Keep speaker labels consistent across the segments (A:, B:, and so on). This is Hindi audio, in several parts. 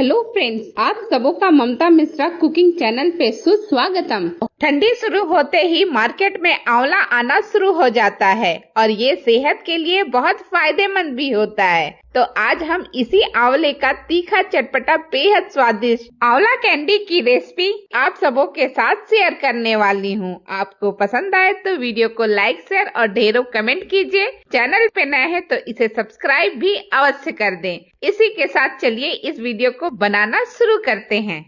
A: हेलो फ्रेंड्स, आप सबों का ममता मिश्रा कुकिंग चैनल पे सुस्वागतम।
B: ठंडी शुरू होते ही मार्केट में आंवला आना शुरू हो जाता है और ये सेहत के लिए बहुत फायदेमंद भी होता है। तो आज हम इसी आंवले का तीखा चटपटा बेहद स्वादिष्ट आंवला कैंडी की रेसिपी आप सबों के साथ शेयर करने वाली हूँ। आपको पसंद आए तो वीडियो को लाइक, शेयर और ढेरों कमेंट कीजिए। चैनल पे नए हैं तो इसे सब्सक्राइब भी अवश्य कर दें। इसी के साथ चलिए इस वीडियो को बनाना शुरू करते हैं।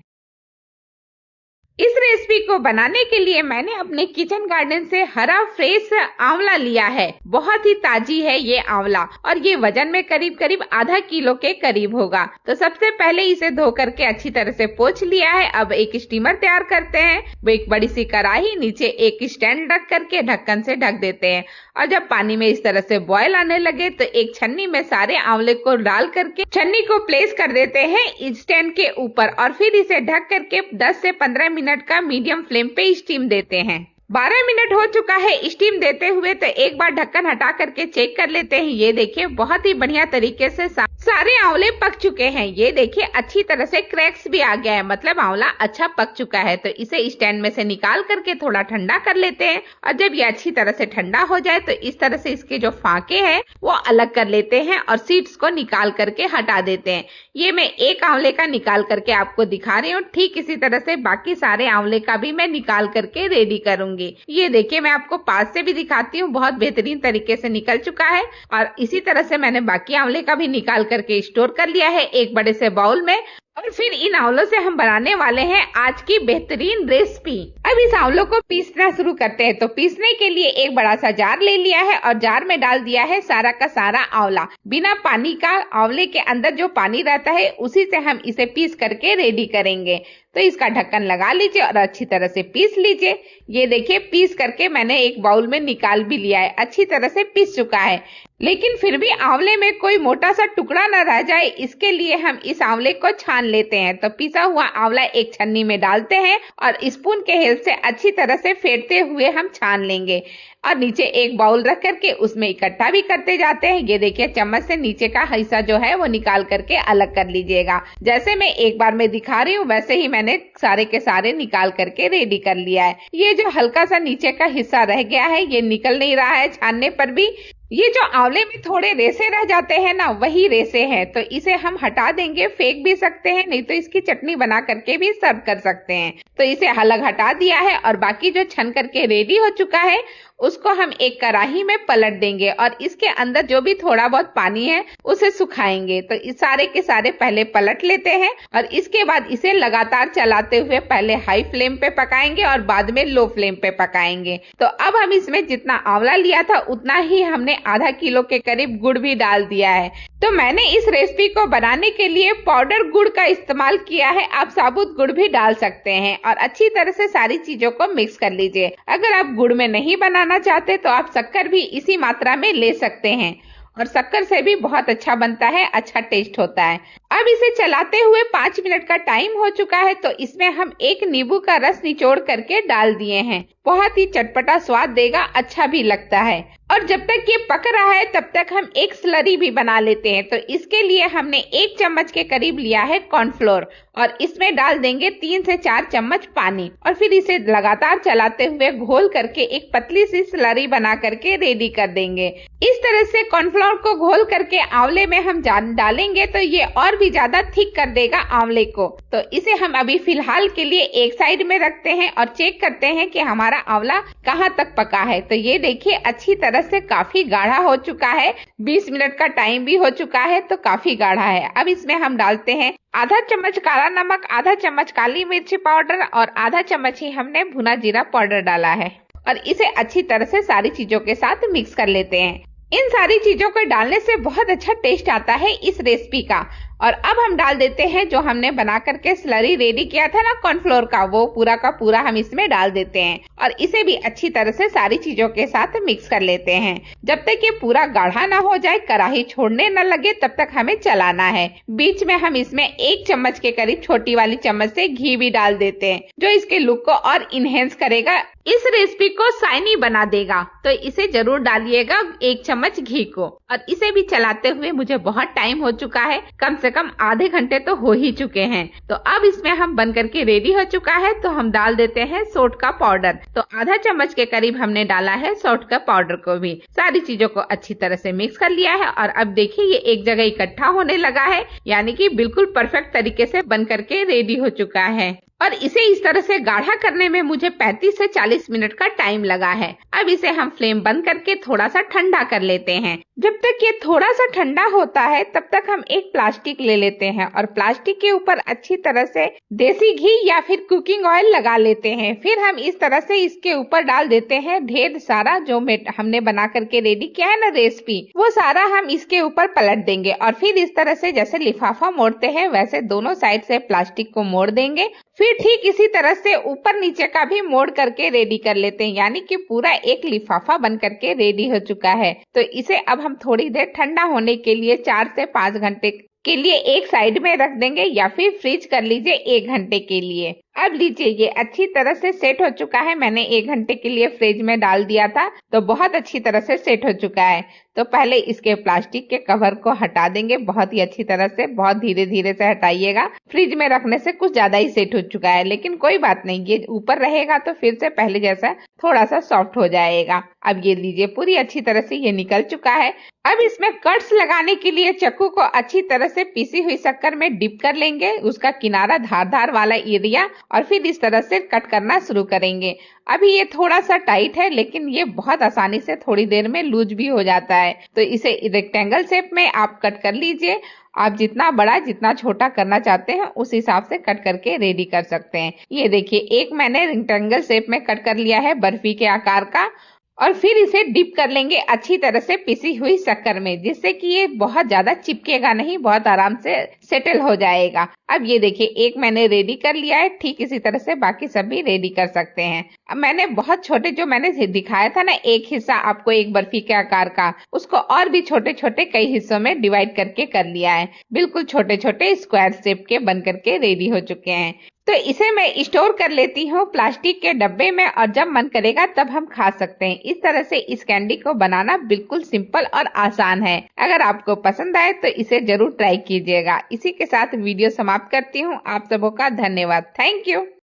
B: इस रेसिपी को बनाने के लिए मैंने अपने किचन गार्डन से हरा फ्रेश आंवला लिया है। बहुत ही ताजी है ये आंवला और ये वजन में करीब करीब आधा किलो के करीब होगा। तो सबसे पहले इसे धो करके अच्छी तरह से पोंछ लिया है। अब एक स्टीमर तैयार करते हैं। वो एक बड़ी सी कढ़ाई, नीचे एक स्टैंड रख करके ढक्कन से ढक देते हैं और जब पानी में इस तरह से बॉयल आने लगे तो एक छन्नी में सारे आंवले को डाल करके छन्नी को प्लेस कर देते हैं स्टैंड के ऊपर और फिर इसे ढक करके 10 से 15 मिनट का मीडियम फ्लेम पे स्टीम देते हैं। 12 मिनट हो चुका है स्टीम देते हुए, तो एक बार ढक्कन हटा करके चेक कर लेते हैं। ये देखिए बहुत ही बढ़िया तरीके से सारे आंवले पक चुके हैं। ये देखिए अच्छी तरह से क्रैक्स भी आ गया है, मतलब आंवला अच्छा पक चुका है। तो इसे स्टैंड में से निकाल करके थोड़ा ठंडा कर लेते हैं और जब ये अच्छी तरह से ठंडा हो जाए तो इस तरह से इसके जो फाके हैं वो अलग कर लेते हैं और सीड्स को निकाल करके हटा देते हैं। ये मैं एक आंवले का निकाल करके आपको दिखा रही हूँ। ठीक इसी तरह से बाकी सारे आंवले का भी मैं निकाल करके रेडी करूंगी। ये देखिए मैं आपको पास से भी दिखाती हूँ, बहुत बेहतरीन तरीके से निकल चुका है और इसी तरह से मैंने बाकी आंवले का भी निकाल करके स्टोर कर लिया है एक बड़े से बाउल में। और फिर इन आंवलों से हम बनाने वाले हैं आज की बेहतरीन रेसिपी। अब इस आंवलों को पीसना शुरू करते हैं। तो पीसने के लिए एक बड़ा सा जार ले लिया है और जार में डाल दिया है सारा का सारा आंवला बिना पानी का। आंवले के अंदर जो पानी रहता है उसी से हम इसे पीस करके रेडी करेंगे। तो इसका ढक्कन लगा लीजिए और अच्छी तरह से पीस लीजिए। ये देखिए पीस करके मैंने एक बाउल में निकाल भी लिया है। अच्छी तरह से पीस चुका है, लेकिन फिर भी आंवले में कोई मोटा सा टुकड़ा न रह जाए, इसके लिए हम इस आंवले को छान लेते हैं। तो पिसा हुआ आंवला एक छन्नी में डालते हैं और स्पून के हेल्प से अच्छी तरह से फेंटते हुए हम छान लेंगे और नीचे एक बाउल रख करके उसमें इकट्ठा भी करते जाते हैं। ये देखिए चम्मच से नीचे का हिस्सा जो है वो निकाल करके अलग कर लीजिएगा। जैसे मैं एक बार में दिखा रही हूँ वैसे ही मैंने सारे के सारे निकाल करके रेडी कर लिया है। ये जो हल्का सा नीचे का हिस्सा रह गया है ये निकल नहीं रहा है छानने पर भी। ये जो आंवले में थोड़े रेसे रह जाते हैं ना, वही रेसे हैं। तो इसे हम हटा देंगे, फेंक भी सकते हैं, नहीं तो इसकी चटनी बना करके भी सर्व कर सकते हैं। तो इसे अलग हटा दिया है और बाकी जो छन करके रेडी हो चुका है उसको हम एक कढ़ाई में पलट देंगे और इसके अंदर जो भी थोड़ा बहुत पानी है उसे सुखाएंगे। तो इस सारे के सारे पहले पलट लेते हैं और इसके बाद इसे लगातार चलाते हुए पहले हाई फ्लेम पे पकाएंगे और बाद में लो फ्लेम पे पकाएंगे। तो अब हम इसमें जितना आंवला लिया था उतना ही हमने आधा किलो के करीब गुड़ भी डाल दिया है। तो मैंने इस रेसिपी को बनाने के लिए पाउडर गुड़ का इस्तेमाल किया है। आप साबुत गुड़ भी डाल सकते हैं और अच्छी तरह से सारी चीजों को मिक्स कर लीजिए। अगर आप गुड़ में नहीं बनाना चाहते तो आप शक्कर भी इसी मात्रा में ले सकते हैं और शक्कर से भी बहुत अच्छा बनता है, अच्छा टेस्ट होता है। अब इसे चलाते हुए 5 मिनट का टाइम हो चुका है। तो इसमें हम एक नींबू का रस निचोड़ करके डाल दिए हैं। बहुत ही चटपटा स्वाद देगा, अच्छा भी लगता है। और जब तक ये पक रहा है तब तक हम एक स्लरी भी बना लेते हैं। तो इसके लिए हमने 1 चम्मच के करीब लिया है कॉर्नफ्लोर और इसमें डाल देंगे 3 से 4 चम्मच पानी और फिर इसे लगातार चलाते हुए घोल करके एक पतली सी स्लरी बना करके रेडी कर देंगे। इस तरह से कॉर्नफ्लोर को घोल करके आंवले में हम डालेंगे तो ये और भी ज्यादा थिक कर देगा आंवले को। तो इसे हम अभी फिलहाल के लिए एक साइड में रखते हैं और चेक करते हैं कि हमारा आंवला कहाँ तक पका है। तो ये देखिए अच्छी तरह से काफी गाढ़ा हो चुका है। 20 मिनट का टाइम भी हो चुका है तो काफी गाढ़ा है। अब इसमें हम डालते हैं आधा चम्मच काला नमक, आधा चम्मच काली मिर्ची पाउडर और आधा चम्मच ही हमने भुना जीरा पाउडर डाला है और इसे अच्छी तरह से सारी चीजों के साथ मिक्स कर लेते हैं। इन सारी चीजों को डालने से बहुत अच्छा टेस्ट आता है इस रेसिपी का। और अब हम डाल देते हैं जो हमने बना करके स्लरी रेडी किया था ना कॉर्नफ्लोर का, वो पूरा का पूरा हम इसमें डाल देते हैं और इसे भी अच्छी तरह से सारी चीजों के साथ मिक्स कर लेते हैं। जब तक ये पूरा गाढ़ा ना हो जाए, कढ़ाई छोड़ने न लगे, तब तक हमें चलाना है। बीच में हम इसमें 1 चम्मच के करीब छोटी वाली चम्मच से घी भी डाल देते हैं जो इसके लुक को और इनहेंस करेगा, इस रेसिपी को शाइनी बना देगा। तो इसे जरूर डालिएगा 1 चम्मच घी को। और इसे भी चलाते हुए मुझे बहुत टाइम हो चुका है, कम से कम आधे घंटे तो हो ही चुके हैं। तो अब इसमें हम बन करके रेडी हो चुका है। तो हम डाल देते हैं सोट का पाउडर। तो आधा चम्मच के करीब हमने डाला है सोट का पाउडर को भी। सारी चीजों को अच्छी तरह से मिक्स कर लिया है और अब देखिए ये एक जगह इकट्ठा होने लगा है, यानी कि बिल्कुल परफेक्ट तरीके से बन करके रेडी हो चुका है। और इसे इस तरह से गाढ़ा करने में मुझे 35 से 40 मिनट का टाइम लगा है। अब इसे हम फ्लेम बंद करके थोड़ा सा ठंडा कर लेते हैं। जब तक ये थोड़ा सा ठंडा होता है तब तक हम एक प्लास्टिक ले लेते हैं और प्लास्टिक के ऊपर अच्छी तरह से देसी घी या फिर कुकिंग ऑयल लगा लेते हैं। फिर हम इस तरह से इसके ऊपर डाल देते हैं ढेर सारा जो हमने बना करके रेडी किया है ना रेसिपी, वो सारा हम इसके ऊपर पलट देंगे और फिर इस तरह से जैसे लिफाफा मोड़ते हैं वैसे दोनों साइड से प्लास्टिक को मोड़ देंगे। फिर ठीक इसी तरह से ऊपर नीचे का भी मोड़ करके रेडी कर लेते हैं, यानी कि पूरा एक लिफाफा बन करके रेडी हो चुका है। तो इसे अब हम थोड़ी देर ठंडा होने के लिए 4 से 5 घंटे के लिए एक साइड में रख देंगे या फिर फ्रीज कर लीजिए 1 घंटे के लिए। अब लीजिए ये अच्छी तरह से सेट हो चुका है। मैंने 1 घंटे के लिए फ्रिज में डाल दिया था तो बहुत अच्छी तरह से सेट हो चुका है। तो पहले इसके प्लास्टिक के कवर को हटा देंगे बहुत ही अच्छी तरह से, बहुत धीरे धीरे से हटाइएगा। फ्रिज में रखने से कुछ ज्यादा ही सेट हो चुका है, लेकिन कोई बात नहीं, ये ऊपर रहेगा तो फिर से पहले जैसा थोड़ा सा सॉफ्ट हो जाएगा। अब ये लीजिए पूरी अच्छी तरह से ये निकल चुका है। अब इसमें कट्स लगाने के लिए चाकू को अच्छी तरह से पीसी हुई शक्कर में डिप कर लेंगे, उसका किनारा धारदार वाला एरिया, और फिर इस तरह से कट करना शुरू करेंगे। अभी ये थोड़ा सा टाइट है लेकिन ये बहुत आसानी से थोड़ी देर में लूज भी हो जाता है। तो इसे रेक्टेंगल शेप में आप कट कर लीजिए। आप जितना बड़ा जितना छोटा करना चाहते हैं उस हिसाब से कट करके रेडी कर सकते हैं। ये देखिए एक मैंने रेक्टेंगल शेप में कट कर लिया है बर्फी के आकार का, और फिर इसे डिप कर लेंगे अच्छी तरह से पिसी हुई शक्कर में, जिससे कि ये बहुत ज्यादा चिपकेगा नहीं, बहुत आराम से सेटल हो जाएगा। अब ये देखिए एक मैंने रेडी कर लिया है, ठीक इसी तरह से बाकी सब भी रेडी कर सकते हैं। अब मैंने बहुत छोटे जो मैंने दिखाया था ना एक हिस्सा आपको एक बर्फी के आकार का, उसको और भी छोटे छोटे कई हिस्सों में डिवाइड करके कर लिया है। बिल्कुल छोटे छोटे स्क्वायर शेप के बन करके रेडी हो चुके हैं। तो इसे मैं स्टोर कर लेती हूँ प्लास्टिक के डब्बे में और जब मन करेगा तब हम खा सकते हैं। इस तरह से इस कैंडी को बनाना बिल्कुल सिंपल और आसान है। अगर आपको पसंद आए तो इसे जरूर ट्राई कीजिएगा। इसी के साथ वीडियो समाप्त करती हूँ। आप सबों का धन्यवाद। Thank you.